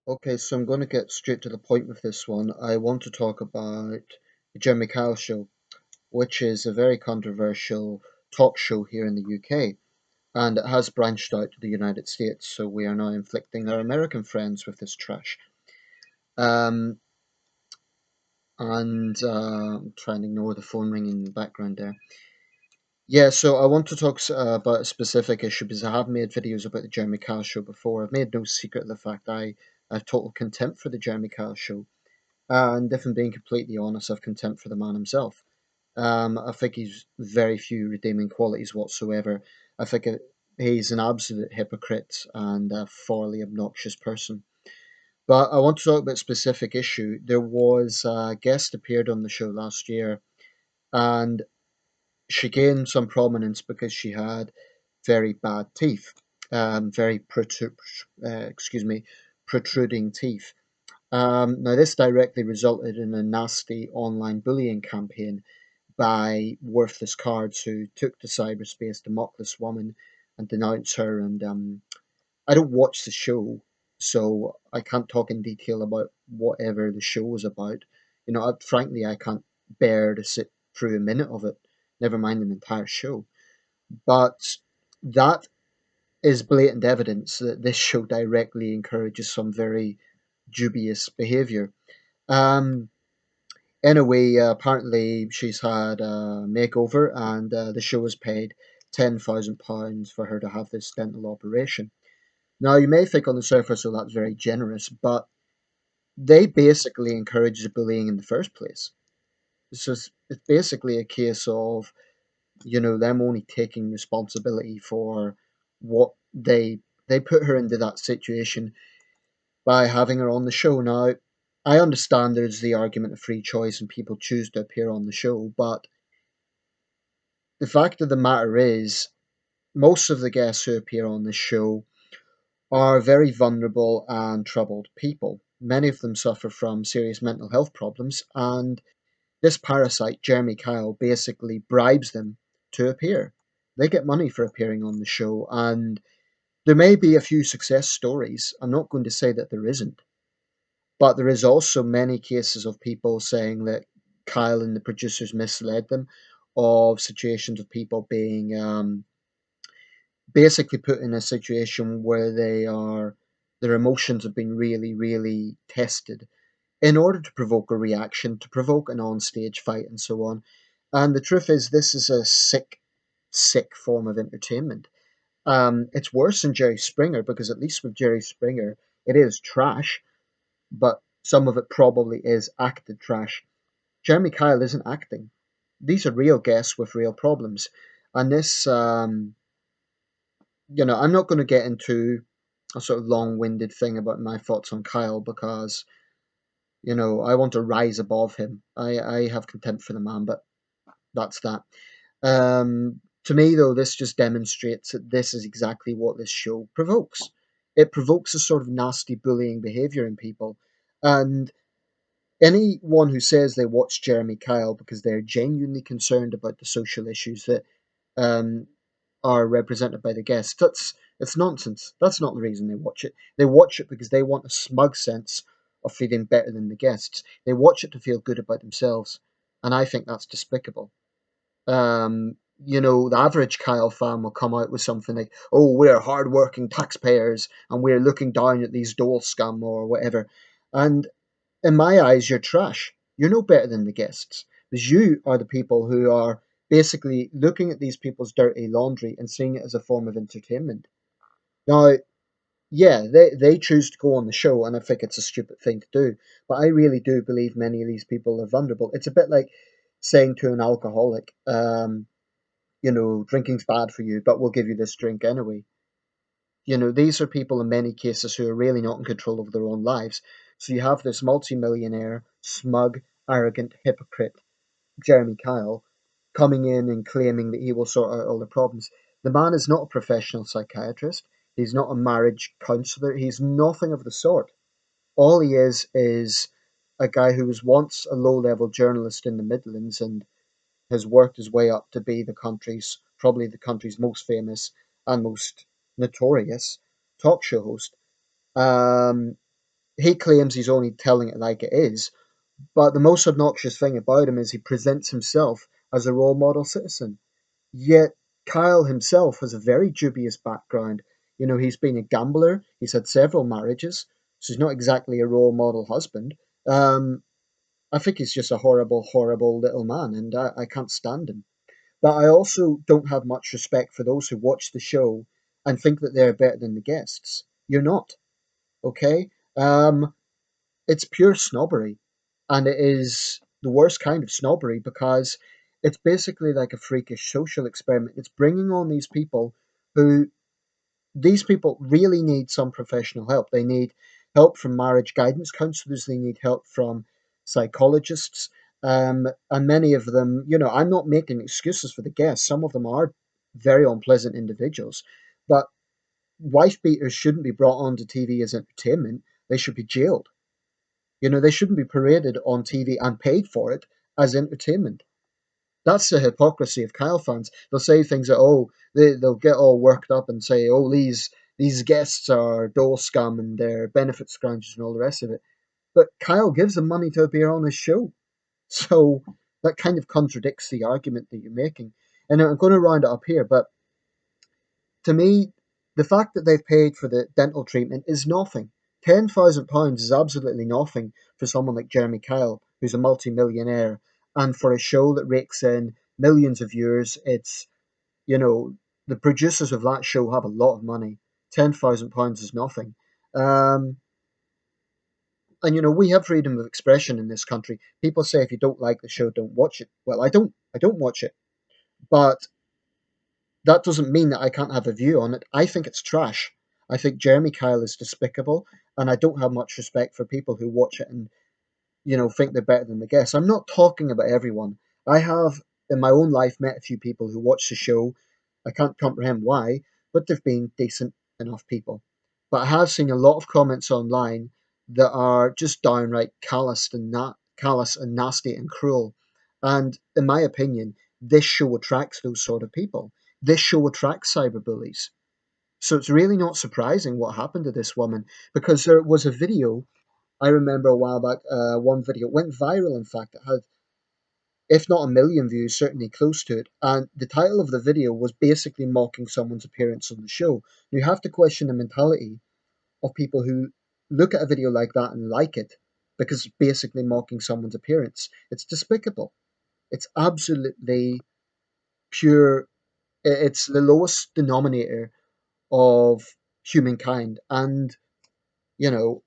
Okay, so I'm going to get straight to the point with this one. I want to talk about the Jeremy Kyle show, which is a very controversial talk show here in the UK, and it has branched out to the United States. So we are now inflicting our American friends with this trash. Um, and I'm trying to ignore the phone ringing in the background there. Yeah, so I want to talk about a specific issue because I have made videos about the Jeremy Kyle show before. I've made no secret of the fact I have total contempt for the Jeremy Kyle show. And if I'm being completely honest, I've contempt for the man himself. I think he's very few redeeming qualities whatsoever. I think he's an absolute hypocrite and a thoroughly obnoxious person. But I want to talk about a specific issue. There was a guest appeared on the show last year, and she gained some prominence because she had very bad teeth, very excuse me, protruding teeth. Now, this directly resulted in a nasty online bullying campaign by worthless cards who took to cyberspace to mock this woman and denounce her. And I don't watch the show, so I can't talk in detail about whatever the show was about. Frankly, I can't bear to sit through a minute of it, never mind an entire show. But that is blatant evidence that this show directly encourages some very dubious behavior. Um, Anyway, apparently she's had a makeover, and the show has paid £10,000 for her to have this dental operation. Now, you may think on the surface, oh, that's very generous, but they basically encourage the bullying in the first place. It's basically a case of, them only taking responsibility for what they put her into that situation by having her on the show. Now, I understand there's the argument of free choice and people choose to appear on the show, but the fact of the matter is, most of the guests who appear on this show are very vulnerable and troubled people. Many of them suffer from serious mental health problems, and this parasite, Jeremy Kyle, basically bribes them to appear. They get money for appearing on the show, and there may be a few success stories. I'm not going to say that there isn't, but there is also many cases of people saying that Kyle and the producers misled them, of situations of people being basically put in a situation where their emotions have been really, really tested in order to provoke a reaction, to provoke an on-stage fight, and so on. And the truth is, this is a sick, sick form of entertainment. It's worse than Jerry Springer because at least with Jerry Springer, it is trash, but some of it probably is acted trash. Jeremy Kyle isn't acting. These are real guests with real problems, and this I'm not going to get into a sort of long-winded thing about my thoughts on Kyle because I want to rise above him. I have contempt for the man, but that's that. To me, though, this just demonstrates that this is exactly what this show provokes. It provokes a sort of nasty bullying behavior in people, and anyone who says they watch Jeremy Kyle because they're genuinely concerned about the social issues that um, are represented by the guests. It's nonsense. That's not the reason they watch it. They watch it because they want a smug sense of feeling better than the guests. They watch it to feel good about themselves, and I think that's despicable. The average Kyle fan will come out with something like, "Oh, we're hard-working taxpayers, and we're looking down at these dole scum or whatever," and in my eyes, you're trash. You're no better than the guests because you are the people who are basically looking at these people's dirty laundry and seeing it as a form of entertainment. Now, yeah, they choose to go on the show, and I think it's a stupid thing to do. But I really do believe many of these people are vulnerable. It's a bit like saying to an alcoholic, drinking's bad for you, but we'll give you this drink anyway. These are people in many cases who are really not in control of their own lives. So you have this multimillionaire, smug, arrogant hypocrite, Jeremy Kyle, coming in and claiming that he will sort out all the problems. The man is not a professional psychiatrist. He's not a marriage counselor. He's nothing of the sort. All he is a guy who was once a low level journalist in the Midlands and has worked his way up to be probably the country's most famous and most notorious talk show host. Um, he claims he's only telling it like it is, but the most obnoxious thing about him is he presents himself as a role model citizen. Yet Kyle himself has a very dubious background. You know, he's been a gambler, he's had several marriages, so he's not exactly a role model husband. Um, I think he's just a horrible, horrible little man, and I can't stand him. But I also don't have much respect for those who watch the show and think that they're better than the guests. You're not, okay? It's pure snobbery, and it is the worst kind of snobbery because it's basically like a freakish social experiment. It's bringing on who these people really need some professional help. They need help from marriage guidance counselors, they need help from psychologists, and many of them, you know, I'm not making excuses for the guests. Some of them are very unpleasant individuals, but wife beaters shouldn't be brought onto TV as entertainment. They should be jailed. You know, they shouldn't be paraded on TV and paid for it as entertainment. That's the hypocrisy of Kyle fans. They'll say things that, oh, they'll get all worked up and say, oh, these guests are dole scum and they're benefit scroungers and all the rest of it. But Kyle gives them money to appear on his show. So that kind of contradicts the argument that you're making. And I'm going to round it up here, but to me, the fact that they've paid for the dental treatment is nothing. £10,000 is absolutely nothing for someone like Jeremy Kyle, who's a multi-millionaire, and for a show that rakes in millions of viewers. It's, you know, the producers of that show have a lot of money. £10,000 is nothing. Um, and you know, we have freedom of expression in this country. People say if you don't like the show, don't watch it. Well, I don't watch it, but that doesn't mean that I can't have a view on it. I think it's trash. I think Jeremy Kyle is despicable, and I don't have much respect for people who watch it and, you know, think they're better than the guests. I'm not talking about everyone. I have in my own life met a few people who watch the show. I can't comprehend why, but they've been decent enough people. But I have seen a lot of comments online that are just downright callous and nasty and cruel. And in my opinion, this show attracts those sort of people. This show attracts cyberbullies. So it's really not surprising what happened to this woman because there was a video I remember a while back. One video went viral. In fact, it had, if not a million views, certainly close to it. And the title of the video was basically mocking someone's appearance on the show. You have to question the mentality of people who look at a video like that and like it because it's basically mocking someone's appearance. It's despicable. It's absolutely pure. It's the lowest denominator of humankind. And, you know,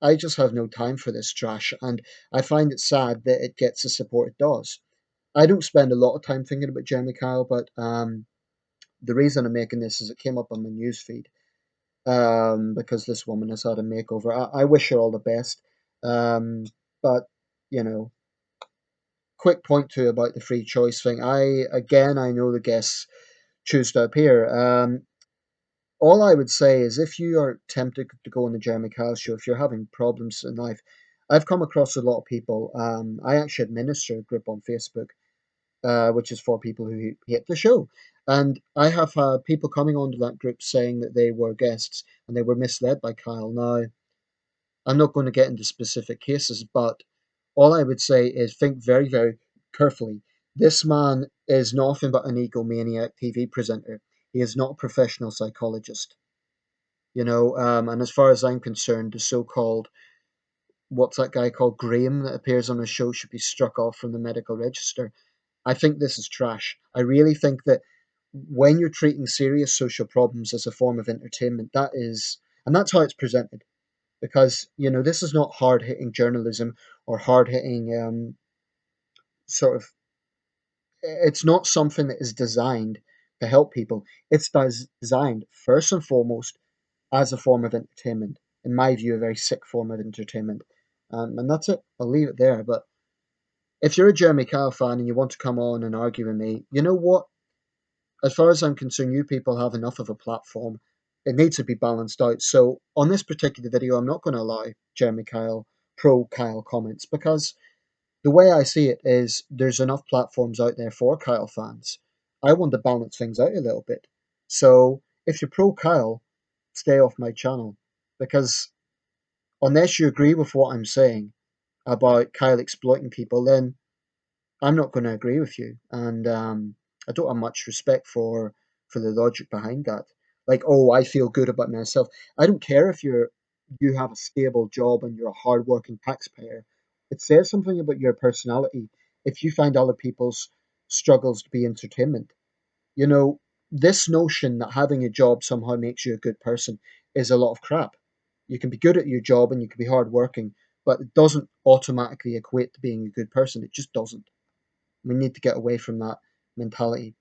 I just have no time for this trash. And I find it sad that it gets the support it does. I don't spend a lot of time thinking about Jeremy Kyle, but the reason I'm making this is it came up on my newsfeed because this woman has had a makeover. I wish her all the best. But, you know, quick point too about the free choice thing. I know the guests choose to appear. All I would say is if you are tempted to go on the Jeremy Kyle show, if you're having problems in life, I've come across a lot of people. I actually administer a group on Facebook, which is for people who hate the show. And I have had people coming onto that group saying that they were guests and they were misled by Kyle. Now, I'm not going to get into specific cases, but all I would say is think very, very carefully. This man is nothing but an egomaniac TV presenter. He is not a professional psychologist, you know. And as far as I'm concerned, the so-called what's that guy called Graham that appears on the show should be struck off from the medical register. I think this is trash. I really think that when you're treating serious social problems as a form of entertainment, that is, and that's how it's presented. Because you know this is not hard hitting journalism or hard hitting sort of. It's not something that is designed to help people. It's designed first and foremost as a form of entertainment. In my view, a very sick form of entertainment. And that's it. I'll leave it there. But if you're a Jeremy Kyle fan and you want to come on and argue with me, you know what? As far as I'm concerned, you people have enough of a platform. It needs to be balanced out. So on this particular video, I'm not going to allow Jeremy Kyle, pro Kyle comments because the way I see it is there's enough platforms out there for Kyle fans. I want to balance things out a little bit. So if you're pro Kyle, stay off my channel because unless you agree with what I'm saying about Kyle exploiting people, then I'm not going to agree with you, and I don't have much respect for the logic behind that. Like, oh, I feel good about myself. I don't care if you have a stable job and you're a hardworking taxpayer. It says something about your personality if you find other people's struggles to be entertainment. You know, this notion that having a job somehow makes you a good person is a lot of crap. You can be good at your job and you can be hardworking, but it doesn't automatically equate to being a good person. It just doesn't. We need to get away from that mentality.